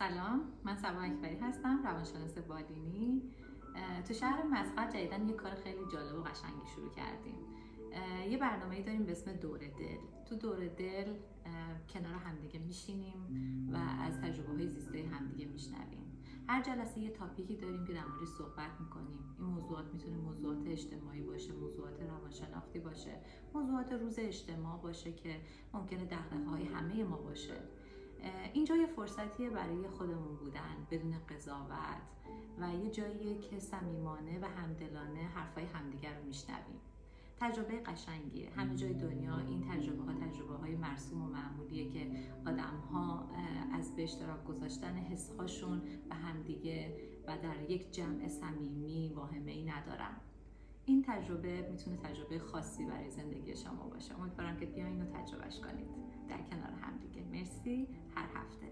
سلام، من سبا اکبری هستم، روانشناس بالینی. تو شهر مسقط جدیدن یه کار خیلی جالب و قشنگی شروع کردیم. یه برنامه‌ای داریم به اسم دور دل. تو دور دل کنار همدیگه میشینیم و از تجربه‌های زیسته همدیگه میشنویم. هر جلسه یه تاپیکی داریم که در موردش صحبت میکنیم. این موضوعات میتونه موضوعات اجتماعی باشه، موضوعات روانشناختی باشه، موضوعات روز اجتماع باشه که ممکنه دغدغه‌های همه ما باشه. اینجا یه فرصتیه برای خودمون بودن بدون قضاوت و یه جاییه که صمیمانه و همدلانه حرفای همدیگر رو میشنویم. تجربه قشنگیه. همه جای دنیا این تجربه های مرسوم و معمولیه که آدم ها از به اشتراک گذاشتن حسهاشون و همدیگه و در یک جمع صمیمی واهمه‌ای ندارن. این تجربه میتونه تجربه خاصی برای زندگی شما باشه. امیدوارم که بیاین و تجربهش کنید در کنار همدیگه. مرسی. هر هفته